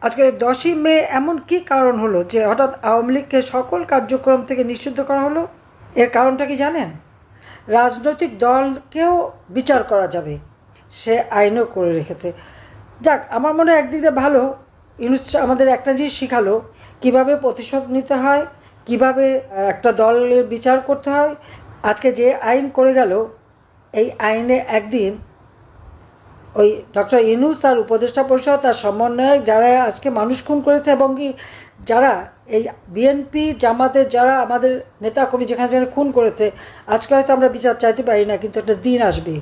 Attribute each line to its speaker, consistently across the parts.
Speaker 1: আজকে 10ই মে এমন কি কারণ হলো যে হঠাৎ আওয়ামী লীগকে সকল কার্যক্রম থেকে নিষিদ্ধ করা হলো? এর কারণটা কি জানেন? রাজনৈতিক দলকেও বিচার করা যাবে, সে আইনও করে রেখেছে। যাক, আমার মনে হয় একদিক দিয়ে ভালো। ইউনূস আমাদের একটা জিনিস শিখালো, কীভাবে প্রতিশোধ নিতে হয়, কিভাবে একটা দলের বিচার করতে হয়। আজকে যে আইন করে গেল, এই আইনে একদিন ওই ডক্টর ইউনূস তার উপদেষ্টা পরিষদ তার সমন্বয়ক যারা আজকে মানুষ খুন করেছে এবং কি যারা এই বিএনপি জামাতের যারা আমাদের নেতা কর্মী যেখানে যেখানে খুন করেছে, আজকে হয়তো আমরা বিচার চাইতে পারি না, কিন্তু একটা দিন আসবে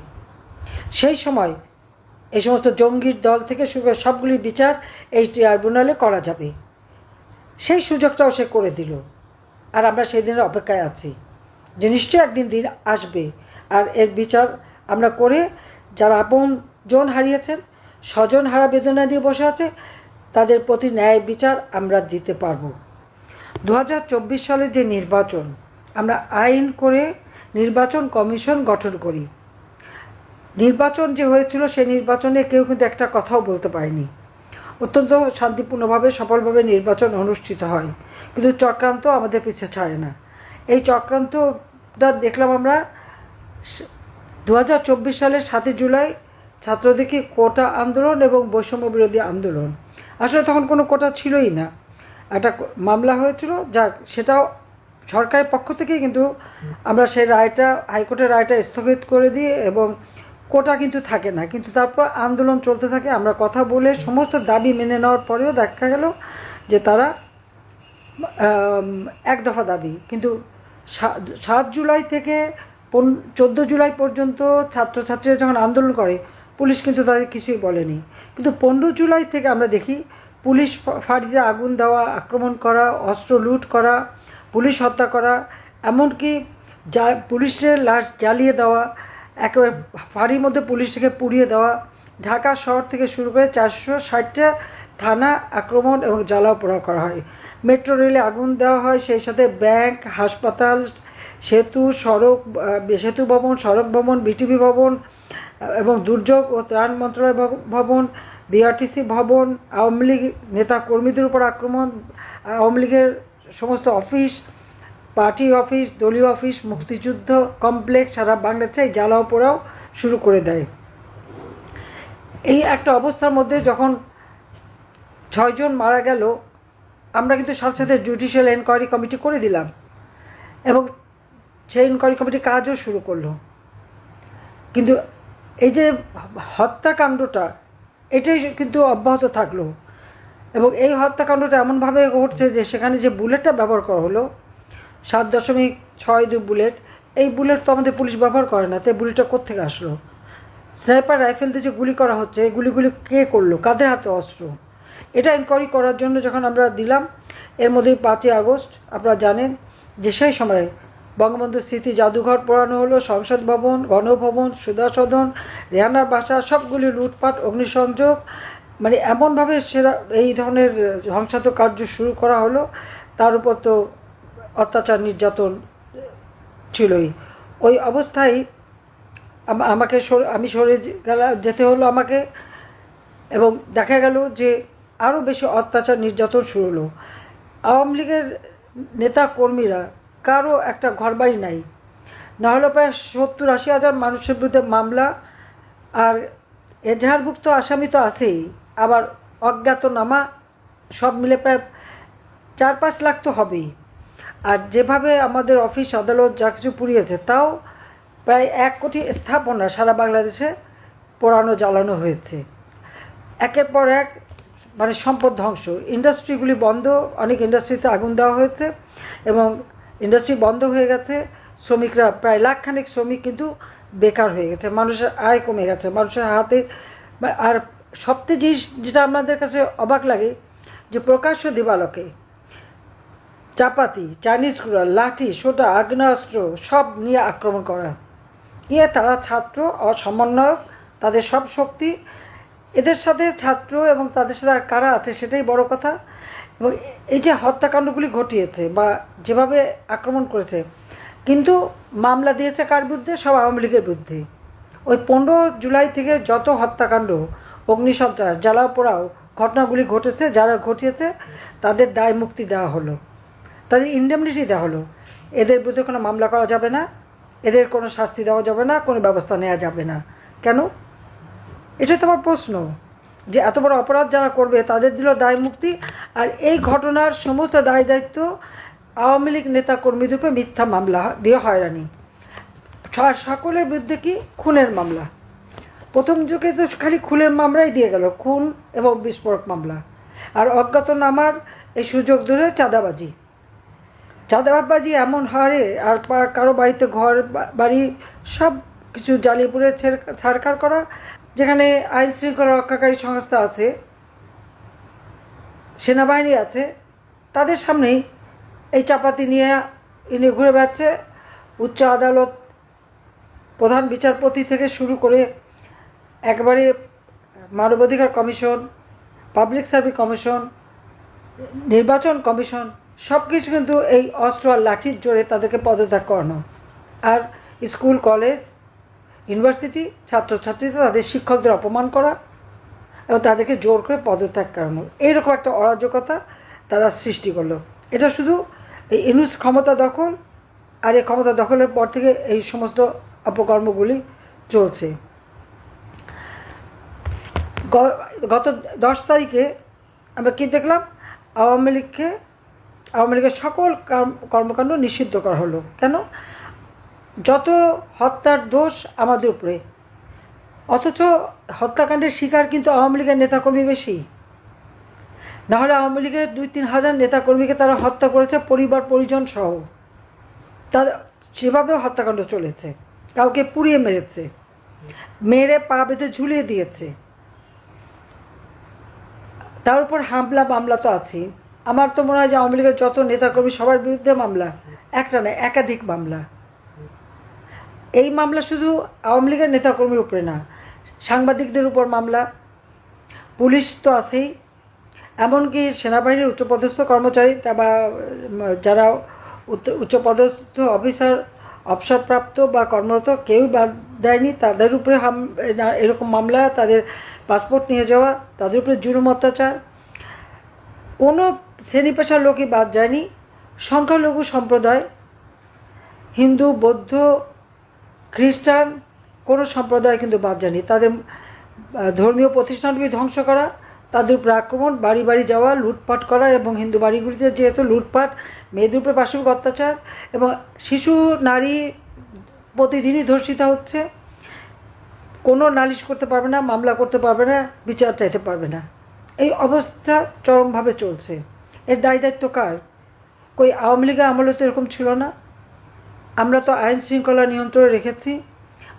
Speaker 1: সেই সময় এই সমস্ত জঙ্গির দল থেকে শুরু করে সবগুলি বিচার এই ট্রাইব্যুনালে করা যাবে। সেই সুযোগটাও সে করে দিল, আর আমরা সেই দিনের অপেক্ষায় আছি যে নিশ্চয়ই একদিন দিন আসবে, আর এর বিচার আমরা করে যারা আপন জন হারিয়েছেন, স্বজন হারা বেদনা দিয়ে বসে আছে, তাদের প্রতি ন্যায় বিচার আমরা দিতে পারব। 2024 সালে যে নির্বাচন, আমরা আইন করে নির্বাচন কমিশন গঠন করি। নির্বাচন যে হয়েছিল সেই নির্বাচনে কেউ কিন্তু একটা কথাও বলতে পারেনি। অত্যন্ত শান্তিপূর্ণভাবে সফলভাবে নির্বাচন অনুষ্ঠিত হয়, কিন্তু চক্রান্ত আমাদের পিছু ছাড়ে না। এই চক্রান্তটা দেখলাম আমরা 2024 সালের 7 জুলাই ছাত্রদেরকে কোটা আন্দোলন এবং বৈষম্য বিরোধী আন্দোলন। আসলে তখন কোনো কোটা ছিলই না, একটা মামলা হয়েছিল, যাক সেটাও সরকারের পক্ষ থেকেই, কিন্তু আমরা সেই রায়টা, হাইকোর্টের রায়টা স্থগিত করে দিই এবং কোটা কিন্তু থাকে না। কিন্তু তারপর আন্দোলন চলতে থাকে, আমরা কথা বলে সমস্ত দাবি মেনে নেওয়ার পরেও দেখা গেল যে তারা এক দফা দাবি, কিন্তু 7 জুলাই থেকে 14 জুলাই পর্যন্ত ছাত্রছাত্রীরা যখন আন্দোলন করে, পুলিশ কিন্তু তাদের কিছুই বলেনি। কিন্তু 15 জুলাই থেকে আমরা দেখি পুলিশ ফাঁড়িতে আগুন দেওয়া, আক্রমণ করা, অস্ত্র লুট করা, পুলিশ হত্যা করা, এমনকি পুলিশের লাশ জ্বালিয়ে দেওয়া, একেবারে ফাঁড়ির মধ্যে পুলিশকে পুড়িয়ে দেওয়া, ঢাকা শহর থেকে শুরু করে 460টা থানা আক্রমণ এবং জ্বালাও পোড়াও করা হয়। মেট্রো রেলে আগুন দেওয়া হয়, সেই সাথে ব্যাংক, হাসপাতাল, সেতু ভবন, সড়ক ভবন, বিটিভি ভবন এবং দুর্যোগ ও ত্রাণ মন্ত্রণালয় ভবন, বিআরটিসি ভবন, আওয়ামী লীগ নেতা কর্মীদের উপর আক্রমণ, আওয়ামী লীগের সমস্ত অফিস, পার্টি অফিস, দলীয় অফিস, মুক্তিযুদ্ধ কমপ্লেক্স, সারা বাংলাদেশে জ্বালাও পোড়াও শুরু করে দেয়। এই একটা অবস্থার মধ্যে যখন 6 জন মারা গেল, আমরা কিন্তু সাথে সাথে জুডিশিয়াল এনকোয়ারি কমিটি করে দিলাম এবং সেই এনকোয়ারি কমিটি কাজও শুরু করলো। কিন্তু এই যে হত্যাকাণ্ডটা, এটাই কিন্তু অব্যাহত থাকলো এবং এই হত্যাকাণ্ডটা এমনভাবে ঘটছে যে সেখানে যে বুলেটটা ব্যবহার করা হলো 7.62 বুলেট, এই বুলেট তো আমাদের পুলিশ ব্যবহার করে না, তাই বুলেটটা কোত্থেকে আসলো? স্নাইপার রাইফেল দিয়ে যে গুলি করা হচ্ছে, এই গুলিগুলি কে করলো, কাদের হাতে অস্ত্র? এটা এনকোয়ারি করার জন্য যখন আমরা দিলাম, এর মধ্যেই 5ই আগস্ট আপনারা জানেন যে সেই সময় বঙ্গবন্ধু স্মৃতি জাদুঘর পোড়ানো হলো, সংসদ ভবন, গণভবন, সুধা সদন, রেহানার বাসা, সবগুলি লুটপাট, অগ্নিসংযোগ, মানে এমনভাবে সেরা এই ধরনের ধ্বংসাত্মক কার্য শুরু করা হলো। তার উপর তো অত্যাচার নির্যাতন ছিলই। ওই অবস্থায় আমি সরে যেতে হলো আমাকে, এবং দেখা গেল যে আরও বেশি অত্যাচার নির্যাতন শুরু হলো। আওয়ামী লীগের নেতা কর্মীরা কারো একটা ঘরবাড়ি নাই, না হলো প্রায় 70-80 হাজার মানুষের বিরুদ্ধে মামলা, আর এজাহারভুক্ত আসামি তো আছেই, আবার অজ্ঞাতনামা, সব মিলে প্রায় 4-5 লাখ তো হবেই। আর যেভাবে আমাদের অফিস আদালত যা কিছু পুড়িয়েছে, তাও প্রায় 1 কোটি স্থাপনা সারা বাংলাদেশে পোড়ানো জ্বালানো হয়েছে। একের পর এক মানে সম্পদ ধ্বংস, ইন্ডাস্ট্রিগুলি বন্ধ, অনেক ইন্ডাস্ট্রিতে আগুন দেওয়া হয়েছে এবং ইন্ডাস্ট্রি বন্ধ হয়ে গেছে। শ্রমিকরা প্রায় লাখখানেক শ্রমিক কিন্তু বেকার হয়ে গেছে, মানুষের আয় কমে গেছে, মানুষের হাতে। আর সবচেয়ে জিনিস যেটা আমাদের কাছে অবাক লাগে, যে প্রকাশ্য দিবালোকে চাপাতি, চাইনিজ কুড়াল, লাঠি, সোটা, আগ্নেয়াস্ত্র সব নিয়ে আক্রমণ করা, নিয়ে তারা ছাত্র সমন্বয়ক, তাদের সব শক্তি, এদের সাথে ছাত্র এবং তাদের সাথে আর কারা আছে সেটাই বড় কথা। এবং এই যে হত্যাকাণ্ডগুলি ঘটিয়েছে বা যেভাবে আক্রমণ করেছে, কিন্তু মামলা দিয়েছে কার বিরুদ্ধে? সব আওয়ামী লীগের বিরুদ্ধে। ওই 15 জুলাই থেকে যত হত্যাকাণ্ড, অগ্নিসন্ত্রাস, জ্বালাও পোড়াও, ঘটনাগুলি ঘটেছে, যারা ঘটিয়েছে তাদের দায় মুক্তি দেওয়া হলো, তাদের ইন্ডেমনিটি দেওয়া হলো। এদের বিরুদ্ধে কোনো মামলা করা যাবে না, এদের কোনো শাস্তি দেওয়া যাবে না, কোনো ব্যবস্থা নেওয়া যাবে না। কেন? এটা তো আমার প্রশ্ন, যে এত বড় অপরাধ যারা করবে তাদের দিল দায় মুক্তি, আর এই ঘটনার সমস্ত দায় দায়িত্ব আওয়ামী লীগ নেতা কর্মীদের উপরে মিথ্যা মামলা দিয়ে হয়রানি। সকলের বিরুদ্ধে কি? খুনের মামলা। প্রথম যুগে তো খালি খুনের মামলাই দিয়ে গেল, খুন এবং বিস্ফোরক মামলা। আর অজ্ঞাতনামার এই সুযোগ ধরে চাঁদাবাজি এমন হারে, আর কারো বাড়িতে ঘর বাড়ি সব কিছু জ্বালিয়ে পুড়ে ছাড়খাড় করা। যেখানে আইন শৃঙ্খলা রক্ষাকারী সংস্থা আছে, সেনাবাহিনী আছে, তাদের সামনেই এই চাপাতি নিয়ে ঘুরে বেড়াচ্ছে। উচ্চ আদালত, প্রধান বিচারপতি থেকে শুরু করে একবারে মানবাধিকার কমিশন, পাবলিক সার্ভিস কমিশন, নির্বাচন কমিশন, সব কিছু কিন্তু এই অস্ত্র আর লাঠির জোরে তাদেরকে পদত্যাগ করানো। আর স্কুল, কলেজ, ইউনিভার্সিটি ছাত্রছাত্রীদের, তাদের শিক্ষকদের অপমান করা এবং তাদেরকে জোর করে পদত্যাগ করানো, এইরকম একটা অরাজকতা তারা সৃষ্টি করলো। এটা শুধু এই ইউনূস ক্ষমতা দখল, আর এই ক্ষমতা দখলের পর থেকে এই সমস্ত অপকর্মগুলি চলছে। গত 10 তারিখে আমরা কী দেখলাম? আওয়ামী লীগের সকল কর্মকাণ্ড নিষিদ্ধ করা হলো। কেন? যত হত্যার দোষ আমাদের উপরে, অথচ হত্যাকাণ্ডের শিকার কিন্তু আওয়ামী লীগের নেতাকর্মী বেশি। নাহলে আওয়ামী লীগের 2-3 হাজার নেতাকর্মীকে তারা হত্যা করেছে, পরিবার পরিজন সহ। তাদের সেভাবেও হত্যাকাণ্ড চলেছে। কাউকে পুড়িয়ে মেরেছে, মেরে পা বেঁধে ঝুলিয়ে দিয়েছে। তার উপর হামলা মামলা তো আছে। আমার তো মনে হয় যে আওয়ামী লীগের যত নেতাকর্মী সবার বিরুদ্ধে মামলা, একটা নয়, একাধিক মামলা। এই মামলা শুধু আওয়ামী লীগের নেতাকর্মীর উপরে না, সাংবাদিকদের উপর মামলা, পুলিশ তো আছেই, এমনকি সেনাবাহিনীর উচ্চপদস্থ কর্মচারী বা যারা উচ্চপদস্থ অফিসার, অবসরপ্রাপ্ত বা কর্মরত, কেউই বাদ দেয়নি। তাদের উপরে এরকম মামলা, তাদের পাসপোর্ট নিয়ে যাওয়া, তাদের উপরে জুলুম অত্যাচার, কোনো শ্রেণী পেশার লোকই বাদ যায়নি। সংখ্যালঘু সম্প্রদায়, হিন্দু, বৌদ্ধ, খ্রিস্টান, কোনো সম্প্রদায় কিন্তু বাদ যায়নি। তাদের ধর্মীয় প্রতিষ্ঠানগুলি ধ্বংস করা, তাদের উপরে আক্রমণ, বাড়ি বাড়ি যাওয়া, লুটপাট করা, এবং হিন্দু বাড়িগুলিতে যেহেতু লুটপাট, মেয়েদের উপরে পাশবিক অত্যাচার, এবং শিশু নারী প্রতিদিনই ধর্ষিত হচ্ছে। কোনো নালিশ করতে পারবে না, মামলা করতে পারবে না, বিচার চাইতে পারবে না। এই অবস্থা চরমভাবে চলছে। এর দায় দায়িত্ব কার? কই আওয়ামী লীগের আমলে তো এরকম ছিল না। আমরা তো আইন শৃঙ্খলা নিয়ন্ত্রণে রেখেছি,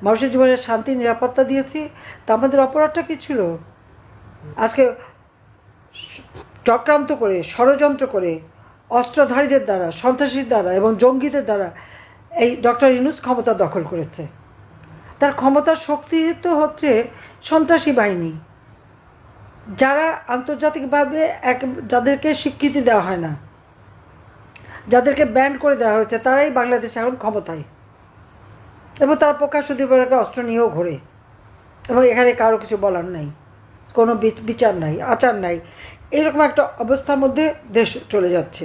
Speaker 1: মানুষের জীবনের শান্তি নিরাপত্তা দিয়েছি। তা আমাদের অপরাধটা কী ছিল? আজকে চক্রান্ত করে, ষড়যন্ত্র করে, অস্ত্রধারীদের দ্বারা, সন্ত্রাসীর দ্বারা এবং জঙ্গিদের দ্বারা এই ডক্টর ইউনূস ক্ষমতা দখল করেছে। তার ক্ষমতার শক্তি তো হচ্ছে সন্ত্রাসী বাহিনী, যারা আন্তর্জাতিকভাবে যাদেরকে স্বীকৃতি দেওয়া হয় না, যাদেরকে ব্যান করে দেওয়া হয়েছে, তারাই বাংলাদেশে এখন ক্ষমতায়। এবং তারা প্রকাশ্য দিবসকে অস্ত্র নিয়েও ঘোরে, এবং এখানে কারো কিছু বলার নাই, কোনো বিচার নাই, আচার নাই। এরকম একটা অবস্থার মধ্যে দেশ চলে যাচ্ছে।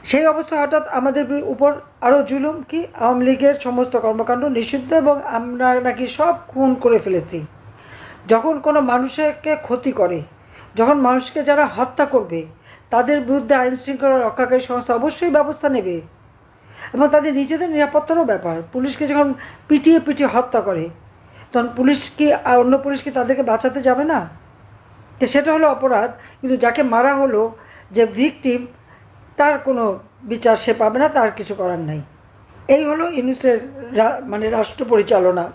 Speaker 1: সেই অবস্থা হঠাৎ আমাদের উপর আরও জুলুম। কি? আওয়ামী লীগের সমস্ত কর্মকাণ্ড নিষিদ্ধ, এবং আমরা নাকি সব খুন করে ফেলেছি। যখন কোনো মানুষকে ক্ষতি করে, যখন মানুষকে যারা হত্যা করবে, তাদের বিরুদ্ধে আইন শৃঙ্খলা রক্ষাকারী সংস্থা অবশ্যই ব্যবস্থা নেবে, এবং তাদের নিজেদের নিরাপত্তারও ব্যাপার। পুলিশকে যখন পিটিয়ে হত্যা করে, তখন পুলিশ কি অন্য পুলিশ কি তাদেরকে বাঁচাতে যাবে না? তো সেটা হলো অপরাধ। কিন্তু যাকে মারা হলো, যে ভিকটিম, তার কোনো বিচার সে পাবে না, তার কিছু করার নাই। এই হলো ইউনূসের রাষ্ট্র পরিচালনা।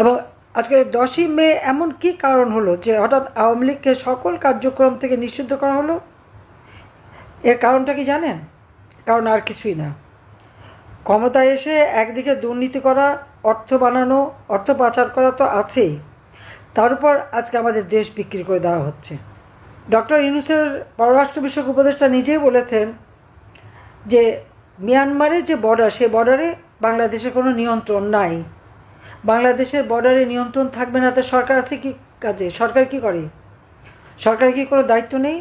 Speaker 1: এবং আজকে 10ই মে এমন কি কারণ হলো যে হঠাৎ আওয়ামী লীগকে সকল কার্যক্রম থেকে নিষিদ্ধ করা হলো? এর কারণটা কি জানেন? কারণ আর কিছুই না। ক্ষমতায় এসে একদিকে দুর্নীতি করা, অর্থ বানানো, অর্থ পাচার করা তো আছেই, তার উপর আজকে আমাদের দেশ বিক্রি করে দেওয়া হচ্ছে। ডক্টর ইউনূসের পররাষ্ট্র বিষয়ক উপদেষ্টা নিজেই বলেছেন যে মিয়ানমারের যে বর্ডার, সেই বর্ডারে বাংলাদেশের কোনো নিয়ন্ত্রণ নাই। বাংলাদেশের বর্ডারে নিয়ন্ত্রণ থাকবে না, তো সরকার আছে কাজে? সরকার কি করে? সরকারের কি কোনো দায়িত্ব নেই?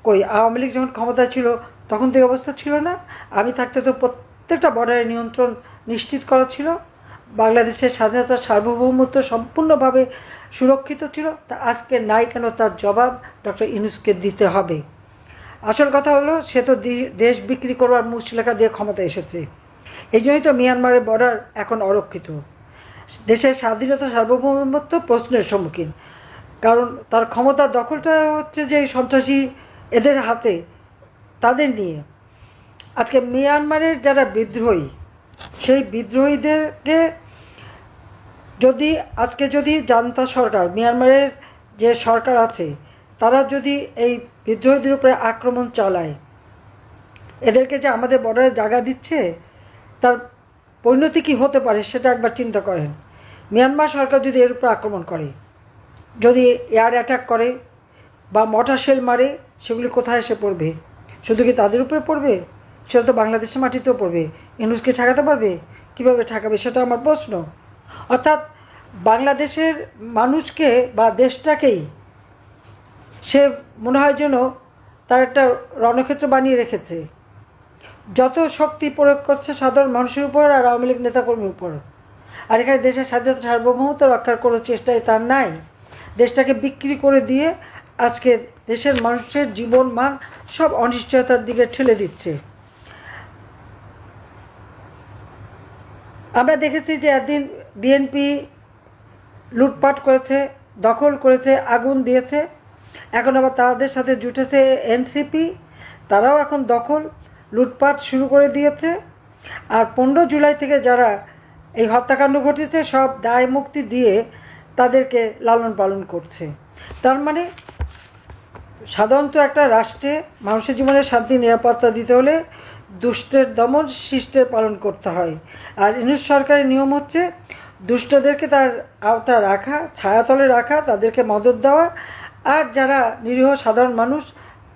Speaker 1: কই, আওয়ামী লীগ যখন ক্ষমতায় ছিল তখন তো এই অবস্থা ছিল না। আমি থাকতে তো প্রত্যেকটা বর্ডারের নিয়ন্ত্রণ নিশ্চিত করা ছিল, বাংলাদেশের স্বাধীনতা সার্বভৌমত্ব সম্পূর্ণভাবে সুরক্ষিত ছিল। তা আজকে নাই কেন, তার জবাব ডক্টর ইউনূসকে দিতে হবে। আসল কথা হলো, সে তো দেশ বিক্রি করবার মুচলেখা দিয়ে ক্ষমতা এসেছে। এই জন্যই তো মিয়ানমারের বর্ডার এখন অরক্ষিত। দেশের স্বাধীনতা সার্বভৌমত্ব প্রশ্নের সম্মুখীন, কারণ তার ক্ষমতা দখলটা হচ্ছে যে সন্ত্রাসী এদের হাতে, তাদের নিয়ে। আজকে মিয়ানমারের যারা বিদ্রোহী, সেই বিদ্রোহীদেরকে যদি জান্তা সরকার, মিয়ানমারের যে সরকার আছে, তারা যদি এই বিদ্রোহীদের উপরে আক্রমণ চালায়, এদেরকে যে আমাদের বর্ডারে জায়গা দিচ্ছে, তার পরিণতি কী হতে পারে সেটা একবার চিন্তা করেন। মিয়ানমার সরকার যদি এর উপর আক্রমণ করে, যদি এয়ার অ্যাটাক করে বা মর্টার শেল মারে, সেগুলি কোথায় এসে পড়বে? শুধু কি তাদের উপরে পড়বে? সেটা তো বাংলাদেশের মাটিতেও পড়বে। ইউনূসকে ঠেকাতে পারবে? কীভাবে ঠেকাবে, সেটা আমার প্রশ্ন। অর্থাৎ বাংলাদেশের মানুষকে বা দেশটাকেই সে মনে হয় যেন তার একটা রণক্ষেত্র বানিয়ে রেখেছে। যত শক্তি প্রয়োগ করছে সাধারণ মানুষের উপর আর আওয়ামী লীগ নেতাকর্মীর উপর। আর এখানে দেশের স্বাধীনতা সার্বভৌমত্ব রক্ষার কোনো চেষ্টাই তার নাই। দেশটাকে বিক্রি করে দিয়ে আজকে দেশের মানুষের জীবন মান সব অনিশ্চয়তার দিকে ঠেলে দিচ্ছে। আমরা দেখেছি যে একদিন বিএনপি লুটপাট করেছে, দখল করেছে, আগুন দিয়েছে। এখন আবার তাদের সাথে জুটেছে এনসিপি, তারাও এখন দখল লুটপাট শুরু করে দিয়েছে। আর 15 জুলাই থেকে যারা এই হত্যাকাণ্ড ঘটেছে, সব দায় মুক্তি দিয়ে তাদেরকে লালন পালন করছে। তার মানে সাধারণত একটা রাষ্ট্রে মানুষের জীবনে শান্তি নিরাপত্তা দিতে হলে দুষ্টের দমন শিষ্টের পালন করতে হয়। আর ইউনূস সরকারের নিয়ম হচ্ছে দুষ্টদেরকে তার আওতা রাখা, ছায়াতলে রাখা, তাদেরকে মদত দেওয়া, আর যারা নিরীহ সাধারণ মানুষ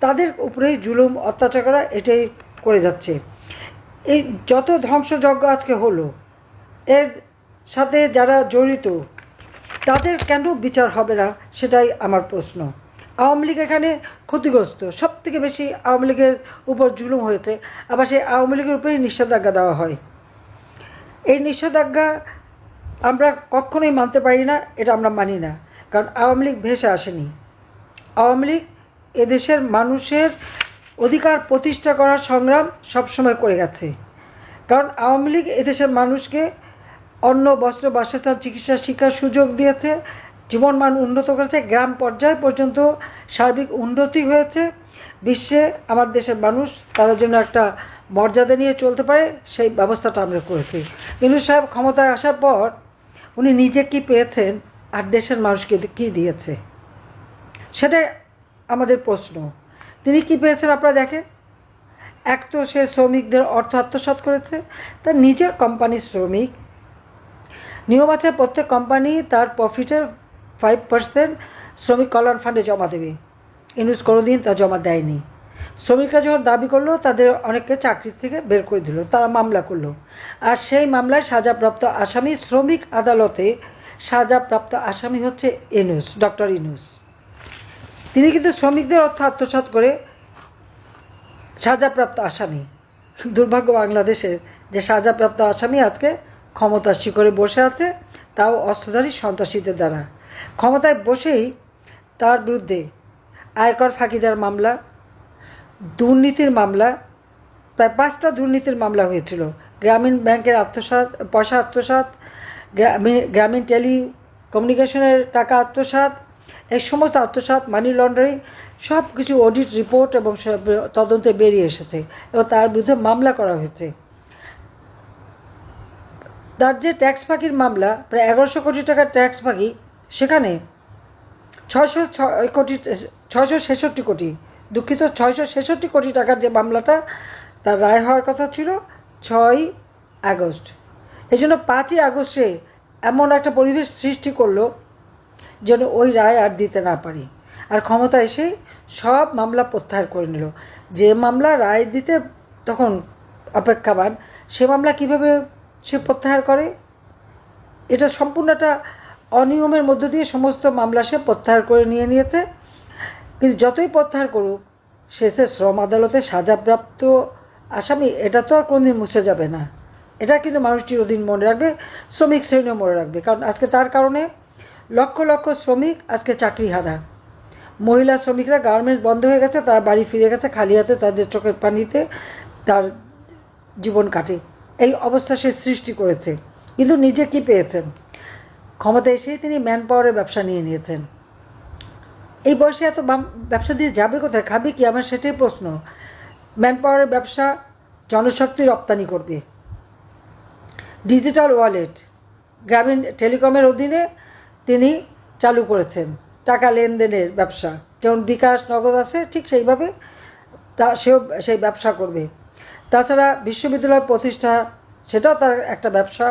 Speaker 1: তাদের উপরেই জুলুম অত্যাচার করা, এটাই করে যাচ্ছে। এই যত ধ্বংসযজ্ঞ আজকে হলো, এর সাথে যারা জড়িত তাদের কেন বিচার হবে না, সেটাই আমার প্রশ্ন। আওয়ামী লীগ এখানে ক্ষতিগ্রস্ত, সব থেকে বেশি আওয়ামী লীগের উপর জুলুম হয়েছে। আবার সেই আওয়ামী লীগের উপরেই নিষেধাজ্ঞা দেওয়া হয়। এই নিষেধাজ্ঞা আমরা কখনোই মানতে পারি না, এটা আমরা মানি না। কারণ আওয়ামী লীগ ভেসে আসেনি। আওয়ামী লীগ এদেশের মানুষের অধিকার প্রতিষ্ঠা করার সংগ্রাম সবসময় করে গেছে। কারণ আওয়ামী লীগ এদেশের মানুষকে অন্ন, বস্ত্র, বাসস্থান, চিকিৎসা, শিক্ষার সুযোগ দিয়েছে, জীবনমান উন্নত করেছে, গ্রাম পর্যায় পর্যন্ত সার্বিক উন্নতি হয়েছে। বিশ্বে আমার দেশের মানুষ তারা যেন একটা মর্যাদা নিয়ে চলতে পারে, সেই ব্যবস্থাটা আমরা করেছি। ইউনূস সাহেব ক্ষমতায় আসার পর উনি নিজে কী পেয়েছেন আর দেশের মানুষকে কী দিয়েছে, সেটাই আমাদের প্রশ্ন। তিনি কী পেয়েছেন আপনারা দেখেন। এক তো সে শ্রমিকদের অর্থ আত্মসাৎ করেছে, তার নিজের কোম্পানির শ্রমিক। নিয়ম আছে প্রত্যেক কোম্পানি তার প্রফিটের 5% শ্রমিক কল্যাণ ফান্ডে জমা দেবে। ইউনূস কোনোদিন তা জমা দেয়নি। শ্রমিকরা যখন দাবি করলো, তাদের অনেককে চাকরি থেকে বের করে দিল, তারা মামলা করলো। আর সেই মামলায় সাজাপ্রাপ্ত আসামি, শ্রমিক আদালতে সাজাপ্রাপ্ত আসামি হচ্ছে ইউনূস, ডক্টর ইউনূস। তিনি কিন্তু শ্রমিকদের অর্থ আত্মসাৎ করে সাজাপ্রাপ্ত আসামি। দুর্ভাগ্য বাংলাদেশের যে সাজাপ্রাপ্ত আসামি আজকে ক্ষমতার শিখরে বসে আছে, তাও অস্ত্রধারী সন্ত্রাসীদের দ্বারা। ক্ষমতায় বসেই তার বিরুদ্ধে আয়কর ফাঁকিদার মামলা, দুর্নীতির মামলা, প্রায় 5টা দুর্নীতির মামলা হয়েছিল। গ্রামীণ ব্যাংকের পয়সা আত্মসাৎ, গ্রামীণ টেলিকমিউনিকেশনের টাকা আত্মসাৎ, এই সমস্ত আত্মসাৎ, মানি লন্ডারিং, সব কিছু অডিট রিপোর্ট এবং তদন্তে বেরিয়ে এসেছে এবং তার বিরুদ্ধে মামলা করা হয়েছে। তার যে ট্যাক্স ফাঁকির মামলা, প্রায় 1100 কোটি টাকার ট্যাক্স ফাঁকি, সেখানে 666 কোটি, দুঃখিত, 666 কোটি টাকার যে মামলাটা, তার রায় হওয়ার কথা ছিল 6ই আগস্ট। এই জন্য 5ই আগস্টে এমন একটা পরিবেশ সৃষ্টি করলো যেন ওই রায় আর দিতে না পারি। আর ক্ষমতা এসে সব মামলা প্রত্যাহার করে নিল। যে মামলা রায় দিতে তখন অপেক্ষাবান, সে মামলা কিভাবে সে প্রত্যাহার করে? এটা সম্পূর্ণ একটা অনিয়মের মধ্য দিয়ে সমস্ত মামলা সে প্রত্যাহার করে নিয়েছে। কিন্তু যতই প্রত্যাহার করুক, শেষে শ্রম আদালতে সাজাপ্রাপ্ত আসামি, এটা তো আর কোনোদিন মুছে যাবে না। এটা কিন্তু মানুষ চিরদিন মনে রাখবে, শ্রমিক শ্রেণীও মনে রাখবে। কারণ আজকে তার কারণে লক্ষ লক্ষ শ্রমিক আজকে চাকরিহারা। মহিলা শ্রমিকরা গার্মেন্টস বন্ধ হয়ে গেছে, তারা বাড়ি ফিরে গেছে খালি হাতে, তাদের চোখের পানিতে তার জীবন কাটে। এই অবস্থা সে সৃষ্টি করেছে। কিন্তু নিজে কি পেয়েছেন? ক্ষমতা এসেই তিনি ম্যান পাওয়ারের ব্যবসা নিয়ে নিয়েছেন। এই বয়সে এত ব্যবসা দিয়ে যাবে কোথায়, খাবে কি? আমার সেটাই প্রশ্ন। ম্যান পাওয়ারের ব্যবসা জনশক্তি রপ্তানি করবে। ডিজিটাল ওয়ালেট গ্রামীণ টেলিকমের অধীনে তিনি চালু করেছেন টাকা লেনদেনের ব্যবসা। যেমন বিকাশ নগদ আছে, ঠিক সেইভাবে সেও সেই ব্যবসা করবে। তাছাড়া বিশ্ববিদ্যালয় প্রতিষ্ঠা, সেটাও তার একটা ব্যবসা।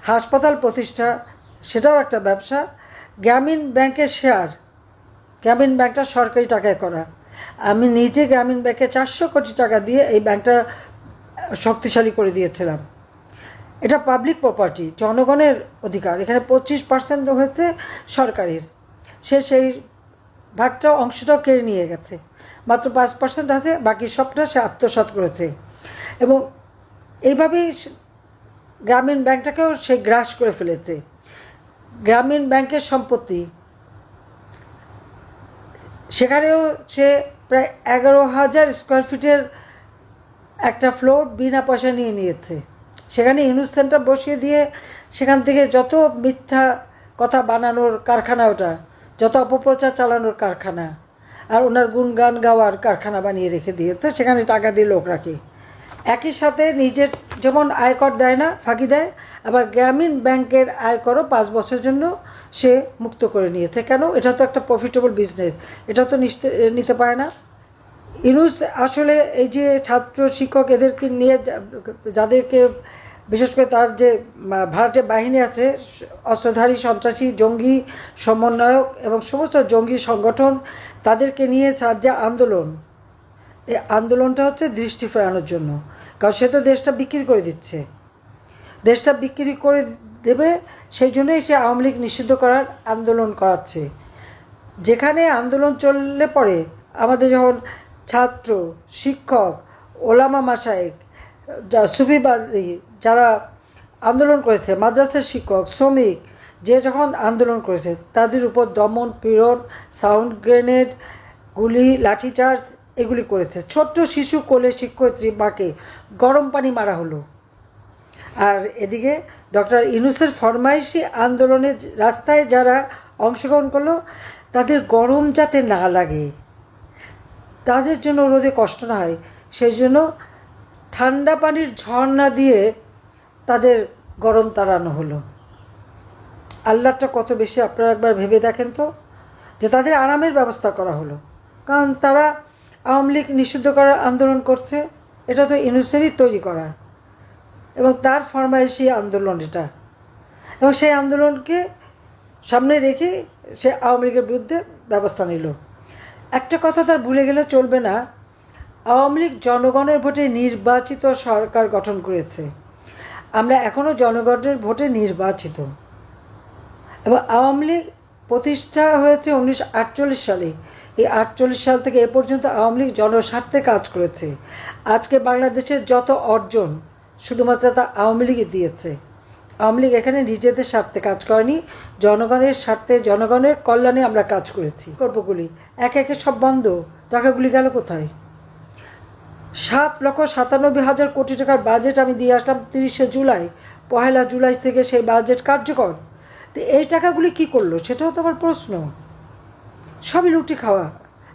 Speaker 1: হাসপাতাল প্রতিষ্ঠা, সেটাও একটা ব্যবসা। গ্রামীণ ব্যাংকের শেয়ার, গ্রামীণ ব্যাংকটা সরকারি টাকায় করা। আমি নিজে গ্রামীণ ব্যাংকে 400 কোটি টাকা দিয়ে এই ব্যাংকটা শক্তিশালী করে দিয়েছিলাম। এটা পাবলিক প্রপার্টি, জনগণের অধিকার। এখানে 25% হয়েছে সরকারের, সে সেই ভাগটাও অংশটাও কেড়ে নিয়ে গেছে। মাত্র 5% আছে, বাকি সবটা সে আত্মসাৎ করেছে। এবং এইভাবেই গ্রামীণ ব্যাংকটাকেও সে গ্রাস করে ফেলেছে। গ্রামীণ ব্যাংকের সম্পত্তি, সেখানেও সে প্রায় 11,000 স্কোয়ার ফিটের একটা ফ্লোর বিনা পয়সা নিয়ে নিয়েছে। সেখানে ইউনুস সেন্টার বসিয়ে দিয়ে সেখান থেকে যত মিথ্যা কথা বানানোর কারখানা, ওটা যত অপপ্রচার চালানোর কারখানা, আর ওনার গুণগান গাওয়ার কারখানা বানিয়ে রেখে দিয়েছে। সেখানে টাকা দিয়ে লোক রাখে। একই সাথে নিজের যেমন আয়কর দেয় না, ফাঁকি দেয়, আবার গ্রামীণ ব্যাংকের আয়করও 5 বছরের জন্য সে মুক্ত করে নিয়েছে। কেন? এটা তো একটা প্রফিটেবল বিজনেস, এটা তো নিতে পারে না। ইউনুস আসলে এই যে ছাত্র শিক্ষক এদেরকে নিয়ে, যাদেরকে বিশেষ করে তার যে ভাড়াটে বাহিনী আছে, অস্ত্রধারী সন্ত্রাসী জঙ্গি সমন্বয়ক এবং সমস্ত জঙ্গি সংগঠন, তাদেরকে নিয়ে তার যে আন্দোলন, এই আন্দোলনটা হচ্ছে দৃষ্টি ফেরানোর জন্য। কারণ সে তো দেশটা বিক্রি করে দিচ্ছে, দেশটা বিক্রি করে দেবে, সেই জন্যই সে আওয়ামী লীগ নিষিদ্ধ করার আন্দোলন করাচ্ছে। যেখানে আন্দোলন চললে পরে আমাদের যখন ছাত্র শিক্ষক ওলামা মাশায়েখ সুফিবাদী যারা আন্দোলন করেছে, মাদ্রাসার শিক্ষক শ্রমিক যে যখন আন্দোলন করেছে, তাদের উপর দমন পীড়ন, সাউন্ড গ্রেনেড, গুলি, লাঠিচার্জ এগুলি করেছে। ছোট্ট শিশু কোলে শিক্ষয়িত্রী মাকে গরম পানি মারা হলো। আর এদিকে ডক্টর ইউনূসের ফরমাইশি আন্দোলনে রাস্তায় যারা অংশগ্রহণ করলো, তাদের গরম যাতে না লাগে, তাদের জন্য রোদে কষ্ট না হয়, সেই জন্য ঠান্ডা পানির ঝর্ণা দিয়ে তাদের গরম তাড়ানো হলো। আল্লাহটা কত বেশি আপনারা একবার ভেবে দেখেন তো, যে তাদের আরামের ব্যবস্থা করা হলো। কারণ তারা আওয়ামী লীগ নিষিদ্ধ করার আন্দোলন করছে, এটা তো ইউনূসেরই তৈরি করা এবং তার ফরমাইশি আন্দোলন এটা। এবং সেই আন্দোলনকে সামনে রেখে সে আওয়ামী লীগের বিরুদ্ধে ব্যবস্থা নিল। একটা কথা তার ভুলে গেলে চলবে না, আওয়ামী লীগ জনগণের ভোটে নির্বাচিত সরকার গঠন করেছে। আমরা এখনও জনগণের ভোটে নির্বাচিত। এবং আওয়ামী লীগ প্রতিষ্ঠা হয়েছে 1948 সালে। এই 48 সাল থেকে এ পর্যন্ত আওয়ামী লীগ জনস্বার্থে কাজ করেছে। আজকে বাংলাদেশের যত অর্জন শুধুমাত্র তা আওয়ামী লীগই দিয়েছে। আওয়ামী লীগ এখানে নিজেদের স্বার্থে কাজ করেনি, জনগণের স্বার্থে, জনগণের কল্যাণে আমরা কাজ করেছি। প্রকল্পগুলি একে একে সব বন্ধ, টাকাগুলি গেল কোথায়? 7,97,000 কোটি টাকার বাজেট আমি দিয়ে আসলাম 30শে জুলাই, 1 জুলাই থেকে সেই বাজেট কার্যকর। তো এই টাকাগুলি কি করলো সেটাও তো আমার প্রশ্ন। সবই রুটি খাওয়া।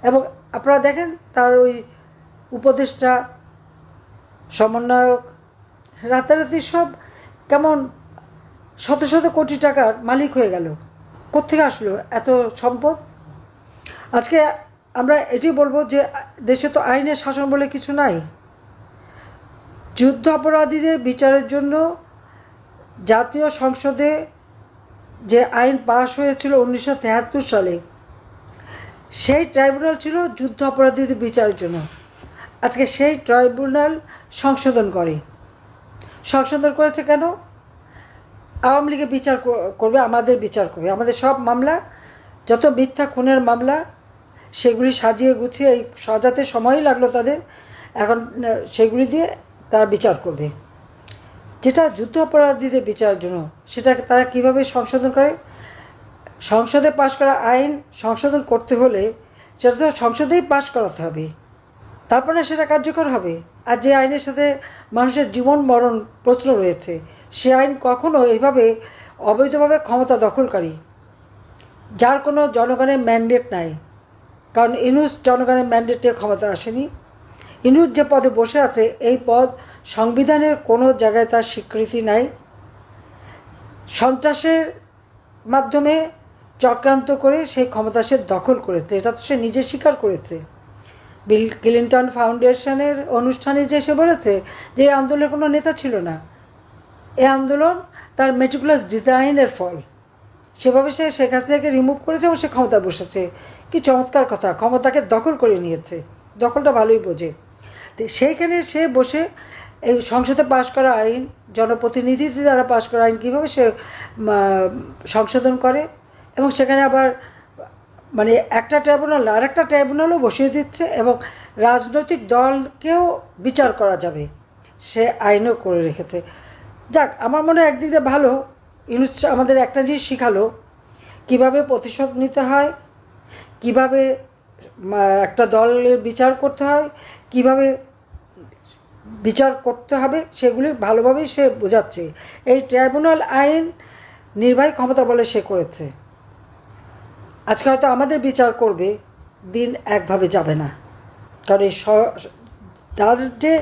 Speaker 1: এবং আপনারা দেখেন তার ওই উপদেষ্টা সমন্বয়ক রাতারাতি সব কেমন শত শত কোটি টাকার মালিক হয়ে গেল। কোত্থেকে আসলো এত সম্পদ? আজকে আমরা এটি বলবো যে দেশে তো আইনের শাসন বলে কিছু নাই। যুদ্ধ অপরাধীদের বিচারের জন্য জাতীয় সংসদে যে আইন পাশ হয়েছিল 1973 সালে, সেই ট্রাইব্যুনাল ছিল যুদ্ধ অপরাধীদের বিচারের জন্য। আজকে সেই ট্রাইব্যুনাল সংশোধন করেছে কেন? আওয়ামী লীগে বিচার করবে, আমাদের বিচার করবে, আমাদের সব মামলা, যত মিথ্যা খুনের মামলা, সেগুলি সাজিয়ে গুছিয়ে এই সাজাতে সময়ই লাগলো তাদের, এখন সেগুলি দিয়ে তারা বিচার করবে। যেটা যুদ্ধ অপরাধীদের বিচারের জন্য, সেটা তারা কিভাবে সংশোধন করে? সংসদে পাশ করা আইন সংশোধন করতে হলে সেটা তো সংসদেই পাশ করাতে হবে, তারপরে সেটা কার্যকর হবে। আর যে আইনের সাথে মানুষের জীবন মরণ প্রশ্ন রয়েছে, সে আইন কখনো এইভাবে অবৈধভাবে ক্ষমতা দখলকারী, যার কোনো জনগণের ম্যান্ডেট নাই, কারণ ইউনূস জনগণের ম্যান্ডেটে ক্ষমতা আসেনি। ইউনূস যে পদে বসে আছে, এই পদ সংবিধানের কোনো জায়গায় তার স্বীকৃতি নাই। সন্ত্রাসের মাধ্যমে চক্রান্ত করে সেই ক্ষমতা সে দখল করেছে, এটা তো সে নিজে স্বীকার করেছে। বিল ক্লিন্টন ফাউন্ডেশনের অনুষ্ঠানে যে সে বলেছে যে এই আন্দোলনের কোনো নেতা ছিল না, এই আন্দোলন তার মেটিকুলাস ডিজাইনের ফল। সেভাবে সে শেখ হাসিনাকে রিমুভ করেছে এবং সে ক্ষমতায় বসেছে। কি চমৎকার কথা, ক্ষমতাকে দখল করে নিয়েছে, দখলটা ভালোই বোঝে। তো সেইখানে সে বসে এই সংসদে পাশ করা আইন, জনপ্রতিনিধিদের দ্বারা পাশ করা আইন কীভাবে সে সংশোধন করে, এবং সেখানে আবার মানে একটা ট্রাইব্যুনাল আর একটা ট্রাইব্যুনালও বসিয়ে দিচ্ছে, এবং রাজনৈতিক দলকেও বিচার করা যাবে সে আইনও করে রেখেছে। যাক, আমার মনে হয় একদিক দিয়ে ভালো, ইউনূস আমাদের একটা জিনিস শিখালো, কীভাবে প্রতিশোধ নিতে হয়, কীভাবে একটা দলের বিচার করতে হয়, কীভাবে বিচার করতে হবে, সেগুলি ভালোভাবেই সে বোঝাচ্ছে। এই ট্রাইব্যুনাল আইন নির্বাহী ক্ষমতা বলে সে করেছে। আজকে হয়তো আমাদের বিচার করবে, দিন একভাবে যাবে না, কারণ এই তার যে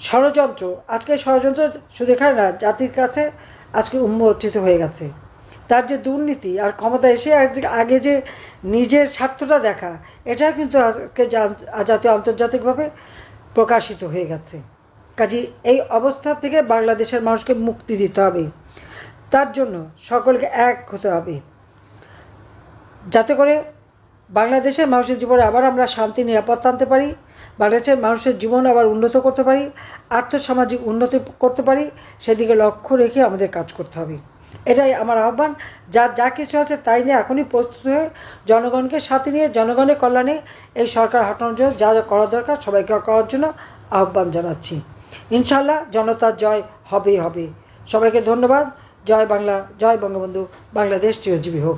Speaker 1: ষড়যন্ত্র, আজকে ষড়যন্ত্র শুধু এখানে না, জাতির কাছে আজকে উন্মোচিত হয়ে গেছে। তার যে দুর্নীতি আর ক্ষমতা এসে আগে যে নিজের স্বার্থটা দেখা, এটা কিন্তু আজকে জাতীয় আন্তর্জাতিকভাবে প্রকাশিত হয়ে গেছে। কাজেই এই অবস্থা থেকে বাংলাদেশের মানুষকে মুক্তি দিতে হবে, তার জন্য সকলকে এক হতে হবে, যাতে করে বাংলাদেশের মানুষের জীবনে আবার আমরা শান্তি নিরাপত্তা আনতে পারি, বাংলাদেশের মানুষের জীবন আবার উন্নত করতে পারি, আর্থসামাজিক উন্নতি করতে পারি। সেদিকে লক্ষ্য রেখে আমাদের কাজ করতে হবে, এটাই আমার আহ্বান। যা কিছু আছে তাই নিয়ে এখনই প্রস্তুত হয়ে জনগণকে সাথে নিয়ে জনগণের কল্যাণে এই সরকার হটানোর জন্য যা যা করা দরকার সবাইকে করার জন্য আহ্বান জানাচ্ছি। ইনশাল্লাহ জনতার জয় হবেই হবে। সবাইকে ধন্যবাদ। জয় বাংলা, জয় বঙ্গবন্ধু, বাংলাদেশ চিরজীবী হোক।